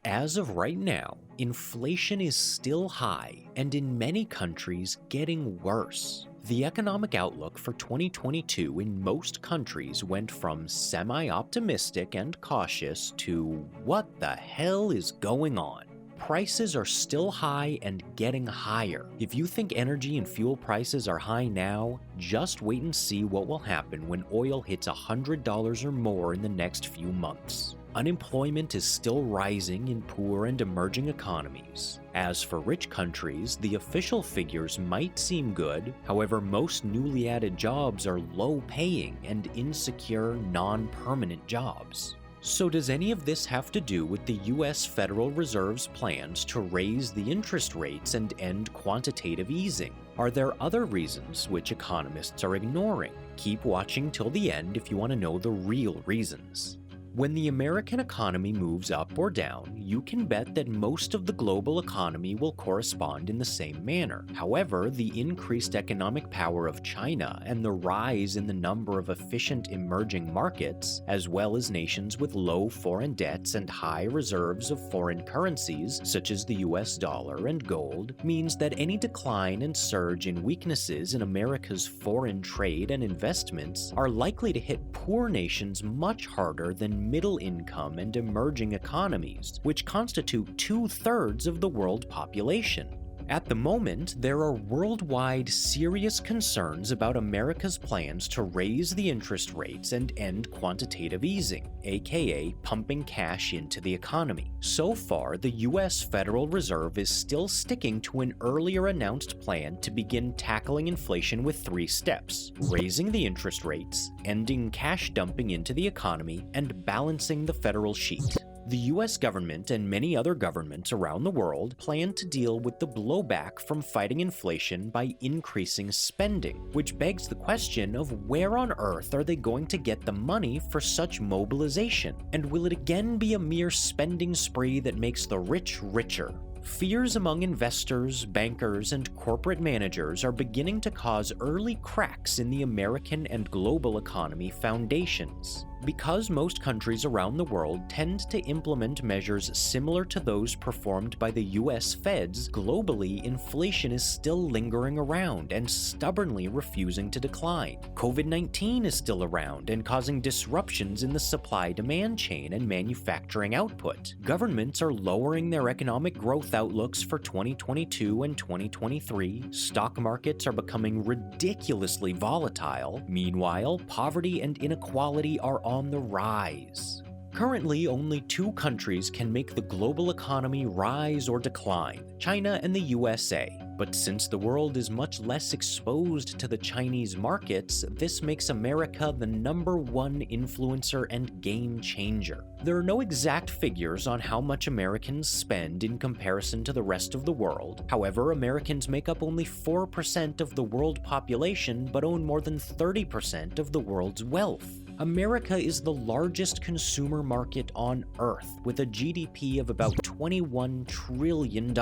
As of right now, inflation is still high and in many countries getting worse. The economic outlook for 2022 in most countries went from semi-optimistic and cautious to what the hell is going on? Prices are still high and getting higher. If you think energy and fuel prices are high now, just wait and see what will happen when oil hits $100 or more in the next few months. Unemployment is still rising in poor and emerging economies. As for rich countries, the official figures might seem good, however most newly added jobs are low-paying and insecure, non-permanent jobs. So does any of this have to do with the US Federal Reserve's plans to raise the interest rates and end quantitative easing? Are there other reasons which economists are ignoring? Keep watching till the end if you want to know the real reasons. When the American economy moves up or down, you can bet that most of the global economy will correspond in the same manner. However, the increased economic power of China and the rise in the number of efficient emerging markets, as well as nations with low foreign debts and high reserves of foreign currencies, such as the US dollar and gold, means that any decline and surge in weaknesses in America's foreign trade and investments are likely to hit poor nations much harder than middle-income and emerging economies, which constitute 2/3 of the world population. At the moment, there are worldwide serious concerns about America's plans to raise the interest rates and end quantitative easing, aka pumping cash into the economy. So far, the US Federal Reserve is still sticking to an earlier announced plan to begin tackling inflation with 3 steps: raising the interest rates, ending cash dumping into the economy, and balancing the federal sheet. The US government and many other governments around the world plan to deal with the blowback from fighting inflation by increasing spending, which begs the question of where on earth are they going to get the money for such mobilization? And will it again be a mere spending spree that makes the rich richer? Fears among investors, bankers, and corporate managers are beginning to cause early cracks in the American and global economy foundations. Because most countries around the world tend to implement measures similar to those performed by the US Feds, globally, inflation is still lingering around and stubbornly refusing to decline. COVID-19 is still around and causing disruptions in the supply-demand chain and manufacturing output. Governments are lowering their economic growth outlooks for 2022 and 2023. Stock markets are becoming ridiculously volatile. Meanwhile, poverty and inequality are on the rise. Currently, only 2 countries can make the global economy rise or decline: China and the USA. But since the world is much less exposed to the Chinese markets, this makes America the #1 influencer and game changer. There are no exact figures on how much Americans spend in comparison to the rest of the world. However, Americans make up only 4% of the world population but own more than 30% of the world's wealth. America is the largest consumer market on Earth, with a GDP of about $21 trillion.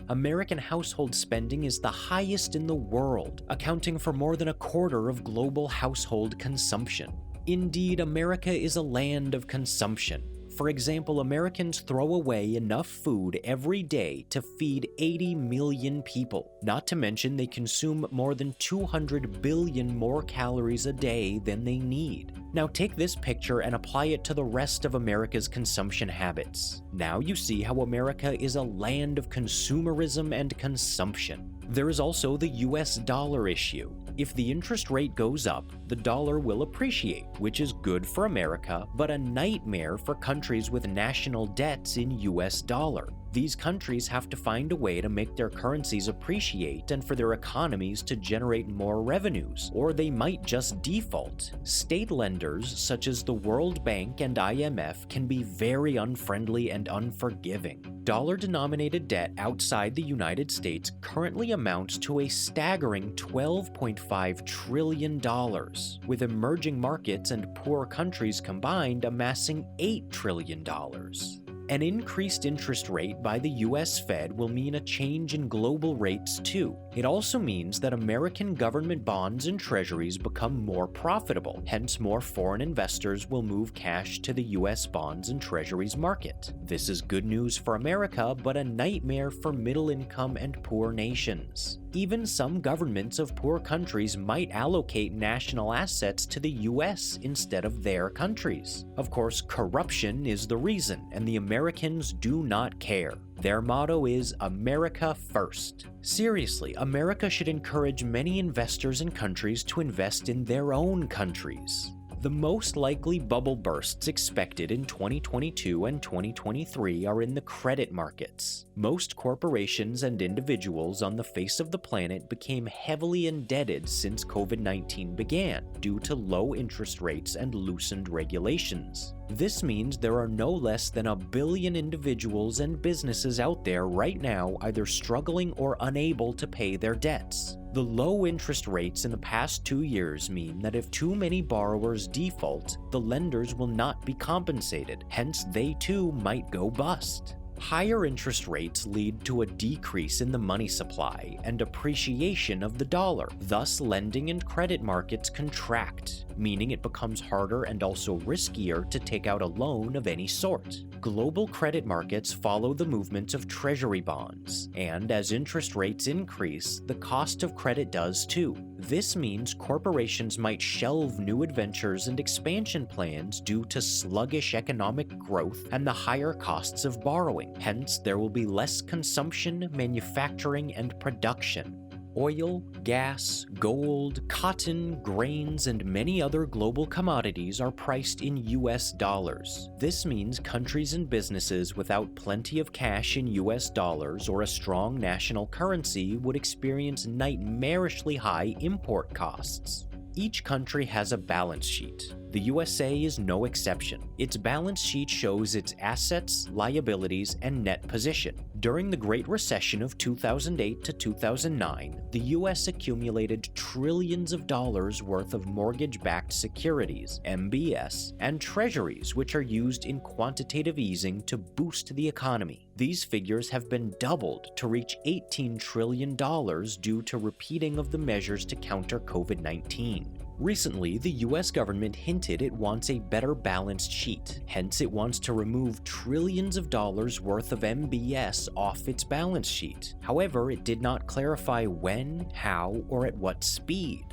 American household spending is the highest in the world, accounting for more than 1/4 of global household consumption. Indeed, America is a land of consumption. For example, Americans throw away enough food every day to feed 80 million people. Not to mention they consume more than 200 billion more calories a day than they need. Now take this picture and apply it to the rest of America's consumption habits. Now you see how America is a land of consumerism and consumption. There is also the US dollar issue. If the interest rate goes up, the dollar will appreciate, which is good for America, but a nightmare for countries with national debts in US dollar. These countries have to find a way to make their currencies appreciate and for their economies to generate more revenues, or they might just default. State lenders such as the World Bank and IMF can be very unfriendly and unforgiving. Dollar-denominated debt outside the United States currently amounts to a staggering $12.5 trillion, with emerging markets and poor countries combined amassing $8 trillion. An increased interest rate by the US Fed will mean a change in global rates too. It also means that American government bonds and treasuries become more profitable, hence more foreign investors will move cash to the US bonds and treasuries market. This is good news for America, but a nightmare for middle-income and poor nations. Even some governments of poor countries might allocate national assets to the US instead of their countries. Of course, corruption is the reason, and the Americans do not care. Their motto is America First. Seriously, America should encourage many investors and countries to invest in their own countries. The most likely bubble bursts expected in 2022 and 2023 are in the credit markets. Most corporations and individuals on the face of the planet became heavily indebted since COVID-19 began due to low interest rates and loosened regulations. This means there are no less than 1 billion individuals and businesses out there right now either struggling or unable to pay their debts. The low interest rates in the past 2 years mean that if too many borrowers default, the lenders will not be compensated, hence they too might go bust. Higher interest rates lead to a decrease in the money supply and appreciation of the dollar, thus lending and credit markets contract, meaning it becomes harder and also riskier to take out a loan of any sort. Global credit markets follow the movement of treasury bonds, and as interest rates increase, the cost of credit does too. This means corporations might shelve new adventures and expansion plans due to sluggish economic growth and the higher costs of borrowing. Hence, there will be less consumption, manufacturing, and production. Oil, gas, gold, cotton, grains, and many other global commodities are priced in US dollars. This means countries and businesses without plenty of cash in US dollars or a strong national currency would experience nightmarishly high import costs. Each country has a balance sheet. The USA is no exception. Its balance sheet shows its assets, liabilities, and net position. During the Great Recession of 2008 to 2009, the US accumulated trillions of dollars worth of mortgage-backed securities, MBS, and treasuries, which are used in quantitative easing to boost the economy. These figures have been doubled to reach $18 trillion due to repeating of the measures to counter COVID-19. Recently, the US government hinted it wants a better balanced sheet, hence it wants to remove trillions of dollars worth of MBS off its balance sheet. However, it did not clarify when, how, or at what speed.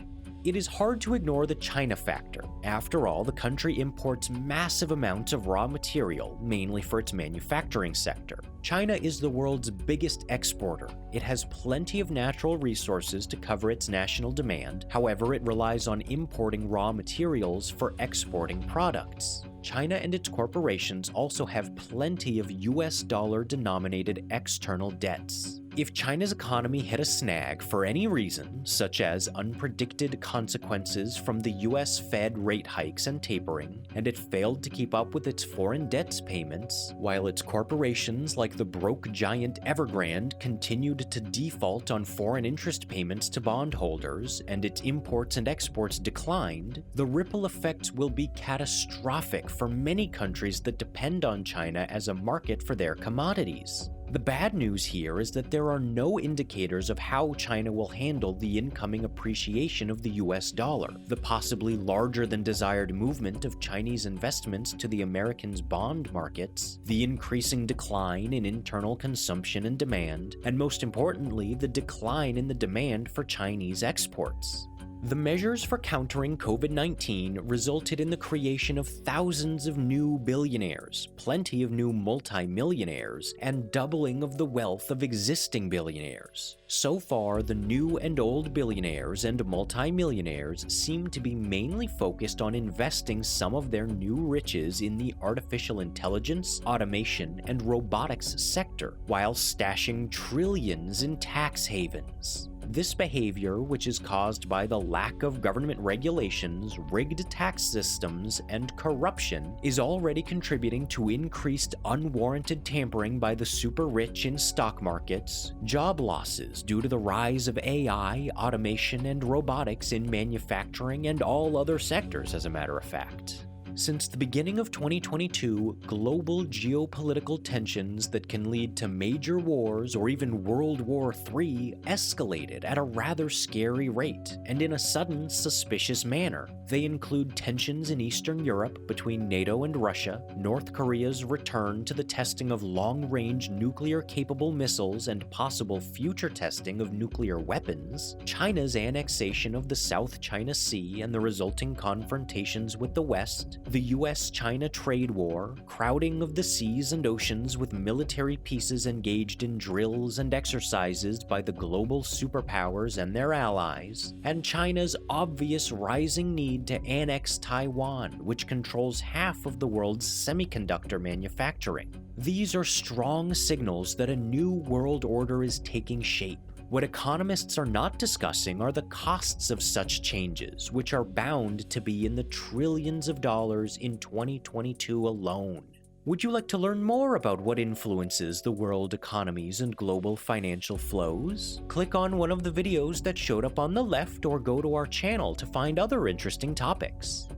It is hard to ignore the China factor. After all, the country imports massive amounts of raw material, mainly for its manufacturing sector. China is the world's biggest exporter. It has plenty of natural resources to cover its national demand. However, it relies on importing raw materials for exporting products. China and its corporations also have plenty of US dollar-denominated external debts. If China's economy hit a snag for any reason, such as unpredicted consequences from the US Fed rate hikes and tapering, and it failed to keep up with its foreign debts payments, while its corporations like the broke giant Evergrande continued to default on foreign interest payments to bondholders, and its imports and exports declined, the ripple effects will be catastrophic for many countries that depend on China as a market for their commodities. The bad news here is that there are no indicators of how China will handle the incoming appreciation of the US dollar, the possibly larger than desired movement of Chinese investments to the Americans' bond markets, the increasing decline in internal consumption and demand, and most importantly, the decline in the demand for Chinese exports. The measures for countering COVID-19 resulted in the creation of thousands of new billionaires, plenty of new multimillionaires, and doubling of the wealth of existing billionaires. So far, the new and old billionaires and multimillionaires seem to be mainly focused on investing some of their new riches in the artificial intelligence, automation, and robotics sector, while stashing trillions in tax havens. This behavior, which is caused by the lack of government regulations, rigged tax systems, and corruption, is already contributing to increased unwarranted tampering by the super rich in stock markets, job losses due to the rise of AI, automation, and robotics in manufacturing and all other sectors, as a matter of fact. Since the beginning of 2022, global geopolitical tensions that can lead to major wars or even World War III escalated at a rather scary rate and in a sudden, suspicious manner. They include tensions in Eastern Europe between NATO and Russia, North Korea's return to the testing of long-range nuclear-capable missiles and possible future testing of nuclear weapons, China's annexation of the South China Sea and the resulting confrontations with the West, the US-China trade war, crowding of the seas and oceans with military pieces engaged in drills and exercises by the global superpowers and their allies, and China's obvious rising need to annex Taiwan, which controls half of the world's semiconductor manufacturing. These are strong signals that a new world order is taking shape. What economists are not discussing are the costs of such changes, which are bound to be in the trillions of dollars in 2022 alone. Would you like to learn more about what influences the world economies and global financial flows? Click on one of the videos that showed up on the left or go to our channel to find other interesting topics.